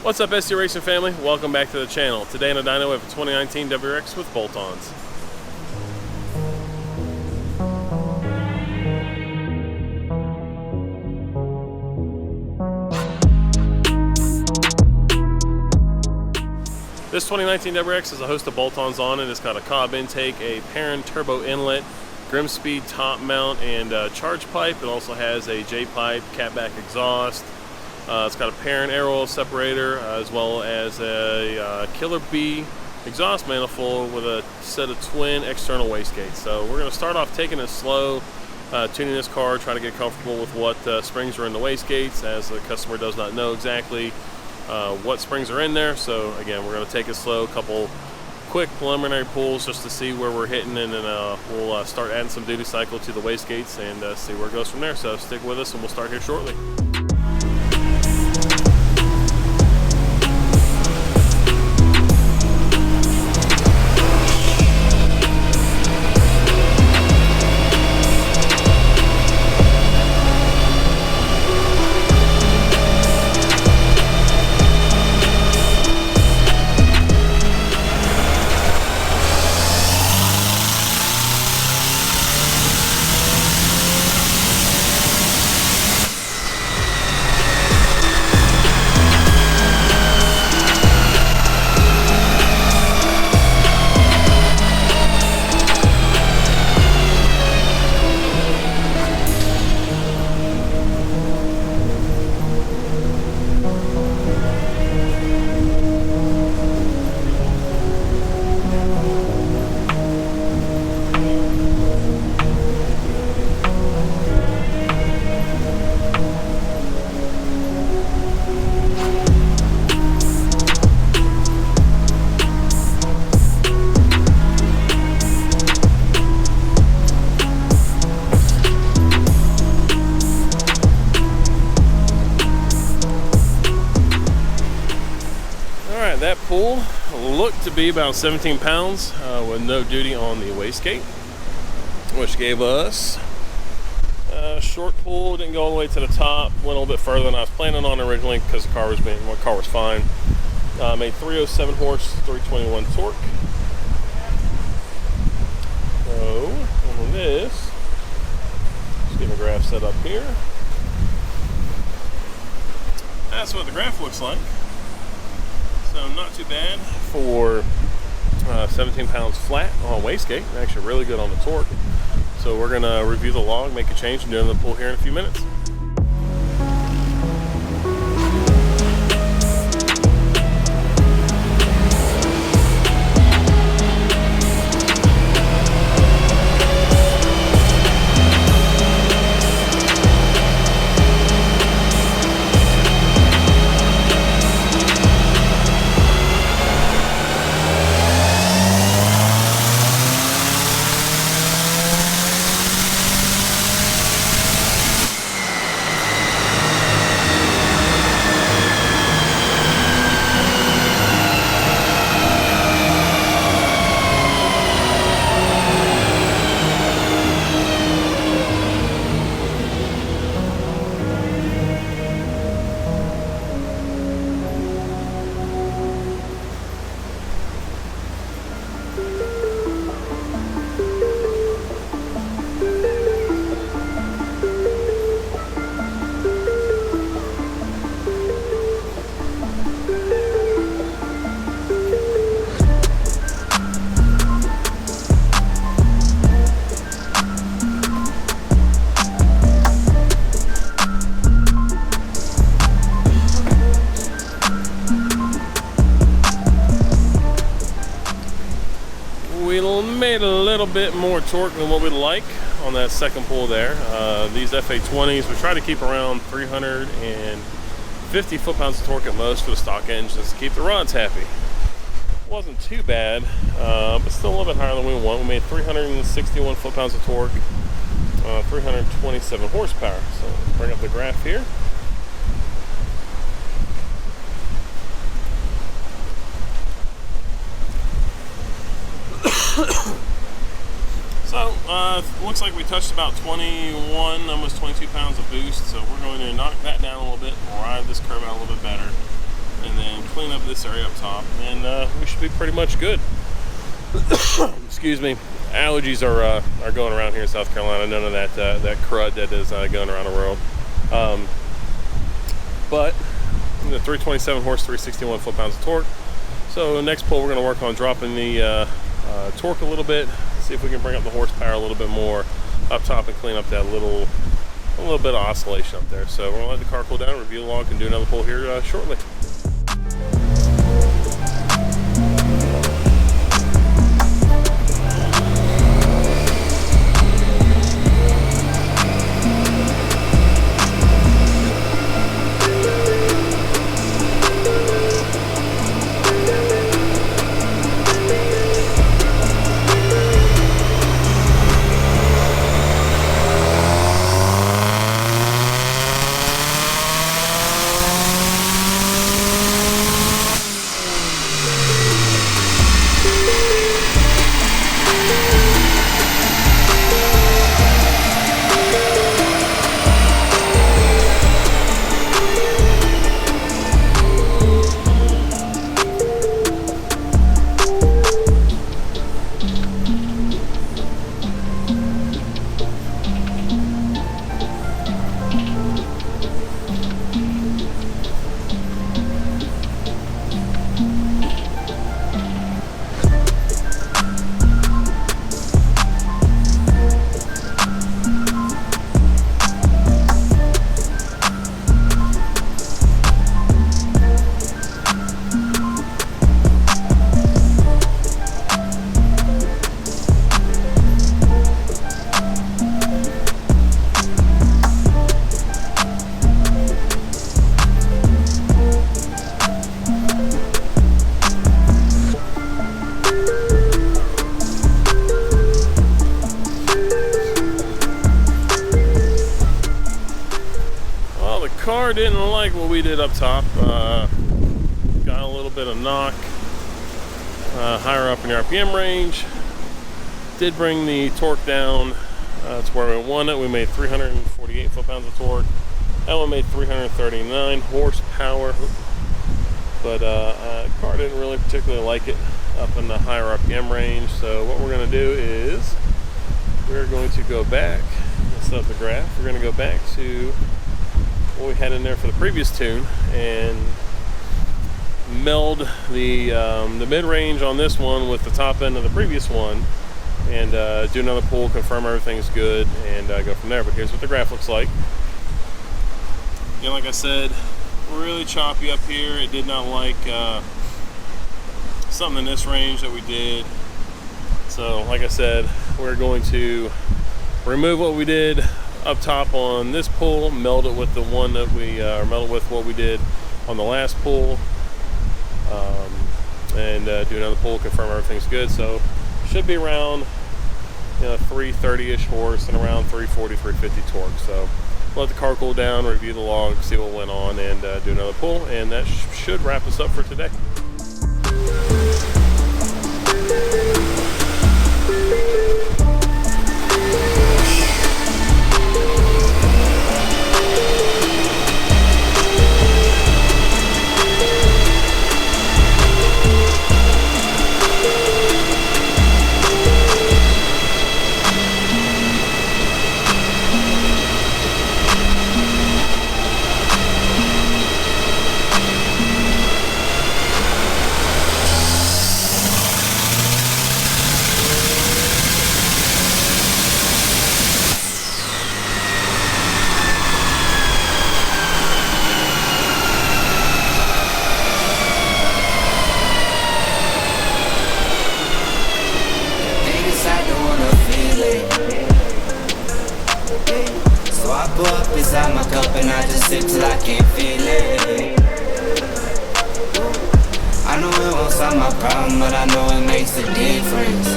What's up, SD Racing family? Welcome back to the channel. Today in the dyno we have a 2019 WRX with bolt-ons. This 2019 WRX has a host of bolt-ons on it. It's got a COBB intake, a Perrin turbo inlet, Grimmspeed top mount, and charge pipe. It also has a J-pipe, catback exhaust. It's got a Perrin air oil separator, as well as a Killer B exhaust manifold with a set of twin external wastegates. So we're going to start off taking it slow, tuning this car, trying to get comfortable with what springs are in the wastegates, as the customer does not know exactly what springs are in there. So again, we're going to take it slow, a couple quick preliminary pulls just to see where we're hitting, and then we'll start adding some duty cycle to the wastegates and see where it goes from there. So stick with us and we'll start here shortly. That pull looked to be about 17 pounds with no duty on the wastegate, which gave us a short pull. Didn't go all the way to the top, went a little bit further than I was planning on originally because the car was fine. Made 307 horse, 321 torque. So on this, just get my graph set up here. That's what the graph looks like. So not too bad for 17 pounds flat on wastegate. Actually really good on the torque. So we're going to review the log, make a change, and do another pull here in a few minutes. Made a little bit more torque than what we'd like on that second pull there. These FA20s, we try to keep around 350 foot-pounds of torque at most for the stock engines to keep the rods happy. Wasn't too bad, but still a little bit higher than we want. We made 361 foot-pounds of torque, 327 horsepower. So bring up the graph here. So looks like we touched about 21, almost 22 pounds of boost. So we're going to knock that down a little bit, ride this curve out a little bit better, and then clean up this area up top, and we should be pretty much good. Excuse me. Allergies are going around here in South Carolina. None of that crud that is going around the world. But the 327 horse, 361 foot-pounds of torque. So next pull, we're going to work on dropping the torque a little bit. See if we can bring up the horsepower a little bit more up top and clean up that a little bit of oscillation up there. So we're going to let the car cool down, review the log, and do another pull here shortly. Car didn't like what we did up top. Got a little bit of knock higher up in the RPM range. Did bring the torque down to where we won it. We made 348 foot-pounds of torque. That one made 339 horsepower, but car didn't really particularly like it up in the higher RPM range. So what we're going to do is we're going to go back. Let's set up the graph. We're going to go back to what we had in there for the previous tune and meld the mid-range on this one with the top end of the previous one, and do another pull, confirm everything's good, and go from there. But here's what the graph looks like. Again, like I said, really choppy up here. It did not like something in this range that we did. So like I said, we're going to remove what we did up top on this pull, meld it with the one that we meld it with what we did on the last pull, and do another pull, confirm everything's good. So should be around 330-ish horse and around 340, 350 torque. So let the car cool down, review the log, see what went on, and do another pull, and that should wrap us up for today. Inside my cup and I just sip till I can't feel it. I know it won't solve my problem, but I know it makes a difference.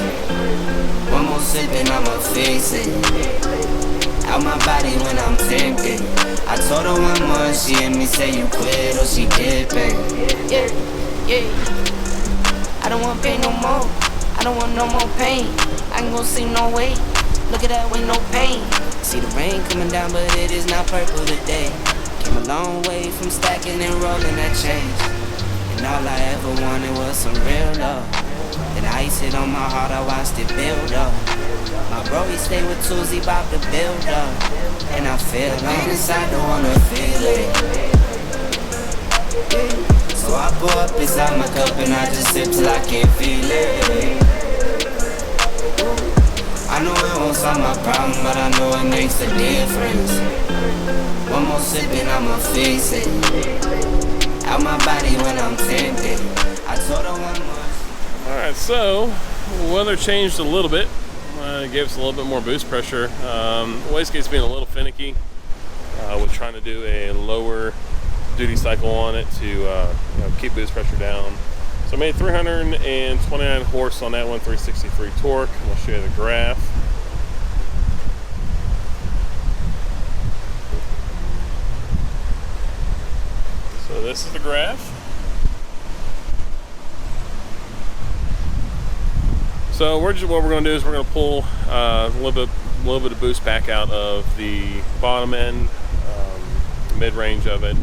One more sip and I'ma fix it. Out my body when I'm tempted. I told her one more, she heard me say you quit or she dipping. Yeah, yeah. I don't want pain no more. I don't want no more pain. I can go see no way. Look at that with no pain. See the rain coming down, but it is not purple today. Came a long way from stacking and rolling that change. And all one, it was some real love. Then I iced it on my heart, I watched it build up. My bro, he stay with tools, he bout to build up. And I feel pain inside, don't wanna feel it. So I pour up inside my cup and I just sip till I can't feel it. I know it won't solve my problem, but I know it makes a difference. One more sip and I'ma fix it. Out my body when I'm tempted. I told her one more. Alright, so weather changed a little bit. It gave us a little bit more boost pressure. Wastegate's being a little finicky. We're trying to do a lower duty cycle on it to keep boost pressure down. So I made 329 horse on that one, 363 torque. I'm going to show you the graph. So this is the graph. So what we're going to do is we're going to pull a little bit of boost back out of the bottom end, mid-range of it,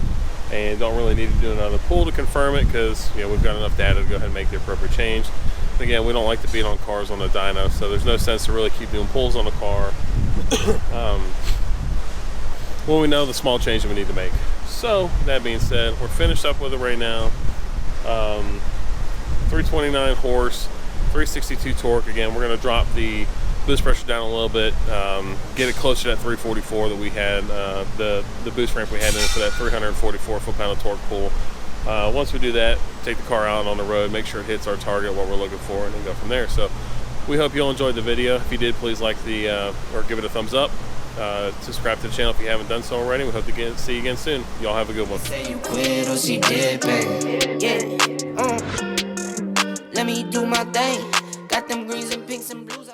and don't really need to do another pull to confirm it because we've got enough data to go ahead and make the appropriate change. Again, we don't like to beat on cars on the dyno, so there's no sense to really keep doing pulls on the car when we know the small change that we need to make. So that being said, we're finished up with it right now. 329 horse. 362 torque. Again, we're going to drop the boost pressure down a little bit, get it closer to that 344 that we had, the boost ramp we had in it for that 344 foot-pound of torque pull. Once we do that, take the car out on the road, make sure it hits our target, what we're looking for, and then go from there. So we hope you all enjoyed the video. If you did, please like or give it a thumbs up. Subscribe to the channel if you haven't done so already. We hope to see you again soon. Y'all have a good one. Say you quit or she did, babe. Yeah. Let me do my thing. Got them greens and pinks and blues.